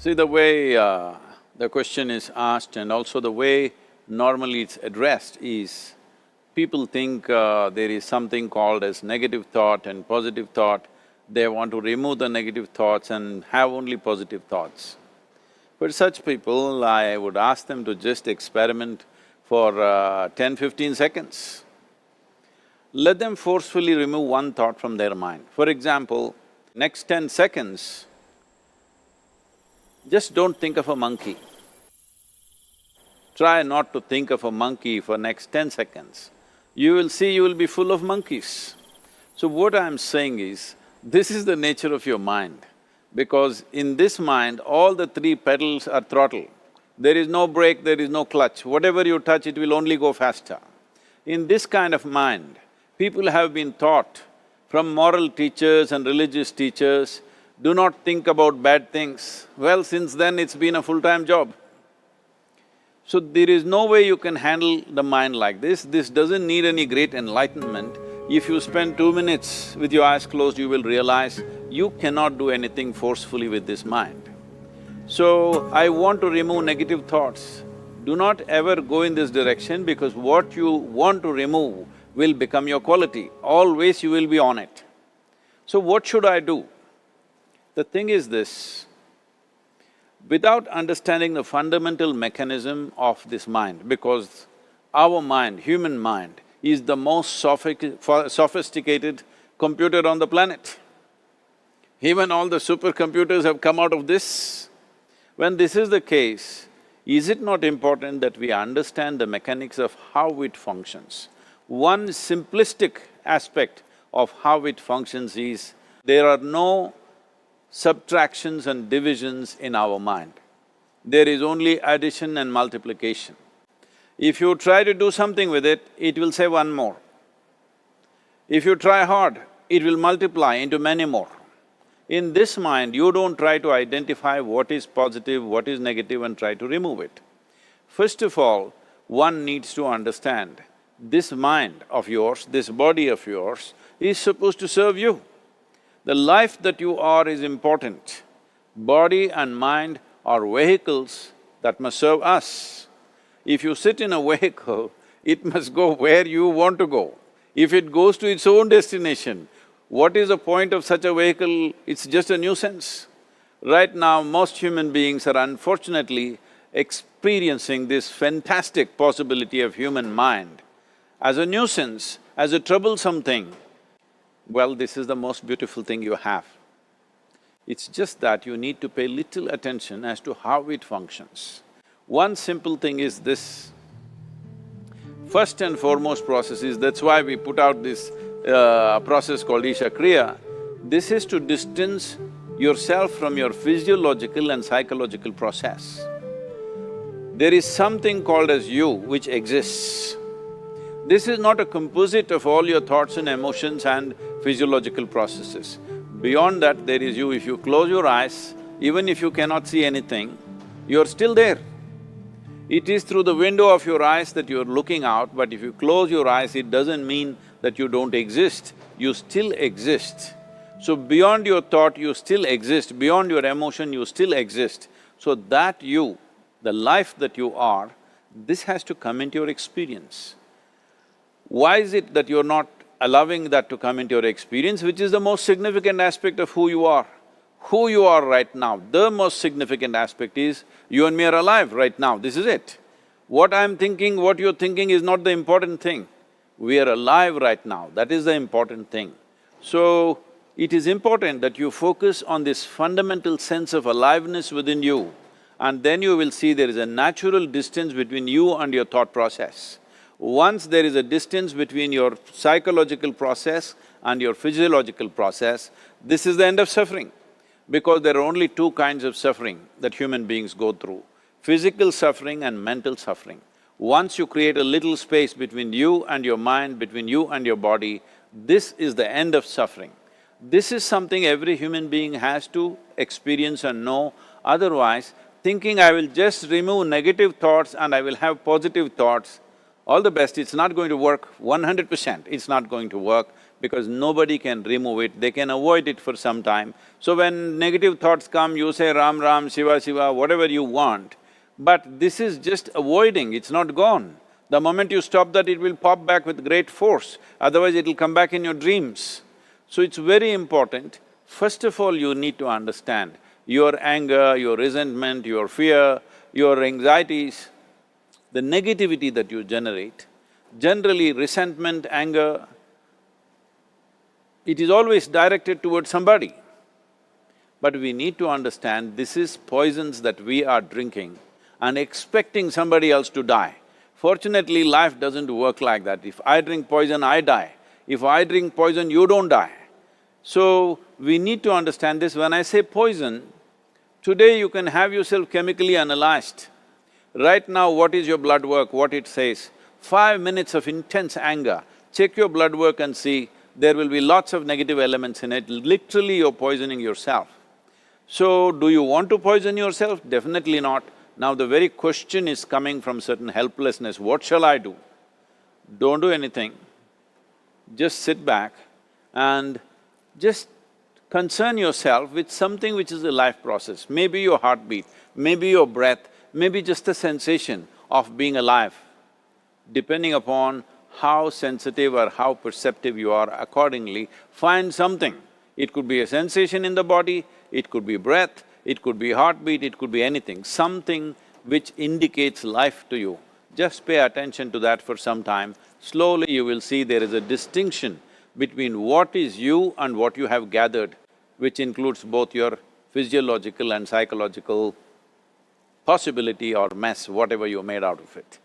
See, the way the question is asked and also the way normally it's addressed is, people think there is something called as negative thought and positive thought. They want to remove the negative thoughts and have only positive thoughts. For such people, I would ask them to just experiment for 10-15 seconds. Let them forcefully remove one thought from their mind. For example, next 10 seconds, just don't think of a monkey. Try not to think of a monkey for next 10 seconds. You will see you will be full of monkeys. So what I'm saying is, this is the nature of your mind, because in this mind, all the three pedals are throttle. There is no brake, there is no clutch. Whatever you touch, it will only go faster. In this kind of mind, people have been taught from moral teachers and religious teachers, do not think about bad things. Well, since then it's been a full-time job. So there is no way you can handle the mind like this. This doesn't need any great enlightenment. If you spend 2 minutes with your eyes closed, you will realize you cannot do anything forcefully with this mind. So, I want to remove negative thoughts. Do not ever go in this direction, because what you want to remove will become your quality. Always you will be on it. So what should I do? The thing is this, without understanding the fundamental mechanism of this mind, because our mind, human mind, is the most sophisticated computer on the planet. Even all the supercomputers have come out of this. When this is the case, is it not important that we understand the mechanics of how it functions? One simplistic aspect of how it functions is, there are no subtractions and divisions in our mind. There is only addition and multiplication. If you try to do something with it, it will say one more. If you try hard, it will multiply into many more. In this mind, you don't try to identify what is positive, what is negative and try to remove it. First of all, one needs to understand, this mind of yours, this body of yours is supposed to serve you. The life that you are is important. Body and mind are vehicles that must serve us. If you sit in a vehicle, it must go where you want to go. If it goes to its own destination, what is the point of such a vehicle? It's just a nuisance. Right now, most human beings are unfortunately experiencing this fantastic possibility of human mind as a nuisance, as a troublesome thing. Well, this is the most beautiful thing you have. It's just that you need to pay little attention as to how it functions. One simple thing is this. First and foremost process is, that's why we put out this process called Isha Kriya. This is to distance yourself from your physiological and psychological process. There is something called as you which exists. This is not a composite of all your thoughts and emotions and physiological processes. Beyond that, there is you. If you close your eyes, even if you cannot see anything, you're still there. It is through the window of your eyes that you're looking out, but if you close your eyes, it doesn't mean that you don't exist, you still exist. So beyond your thought, you still exist, beyond your emotion, you still exist. So that you, the life that you are, this has to come into your experience. Why is it that you're not allowing that to come into your experience, which is the most significant aspect of who you are? Who you are right now, the most significant aspect is, you and me are alive right now, this is it. What I'm thinking, what you're thinking is not the important thing. We are alive right now, that is the important thing. So, it is important that you focus on this fundamental sense of aliveness within you, and then you will see there is a natural distance between you and your thought process. Once there is a distance between your psychological process and your physiological process, this is the end of suffering. Because there are only two kinds of suffering that human beings go through, physical suffering and mental suffering. Once you create a little space between you and your mind, between you and your body, this is the end of suffering. This is something every human being has to experience and know, otherwise thinking I will just remove negative thoughts and I will have positive thoughts, all the best, it's not going to work 100%, it's not going to work, because nobody can remove it, they can avoid it for some time. So when negative thoughts come, you say Ram Ram, Shiva Shiva, whatever you want, but this is just avoiding, it's not gone. The moment you stop that, it will pop back with great force, otherwise it'll come back in your dreams. So it's very important, first of all you need to understand your anger, your resentment, your fear, your anxieties, the negativity that you generate. Generally resentment, anger, it is always directed towards somebody. But we need to understand this is poisons that we are drinking and expecting somebody else to die. Fortunately, life doesn't work like that. If I drink poison, I die. If I drink poison, you don't die. So, we need to understand this. When I say poison, today you can have yourself chemically analyzed. Right now, what is your blood work, what it says? 5 minutes of intense anger, check your blood work and see, there will be lots of negative elements in it, literally you're poisoning yourself. So, do you want to poison yourself? Definitely not. Now the very question is coming from certain helplessness, what shall I do? Don't do anything, just sit back and just concern yourself with something which is a life process. Maybe your heartbeat, maybe your breath, maybe just the sensation of being alive. Depending upon how sensitive or how perceptive you are, accordingly, find something. It could be a sensation in the body, it could be breath, it could be heartbeat, it could be anything, something which indicates life to you. Just pay attention to that for some time. Slowly you will see there is a distinction between what is you and what you have gathered, which includes both your physiological and psychological possibility or mess, whatever you made out of it.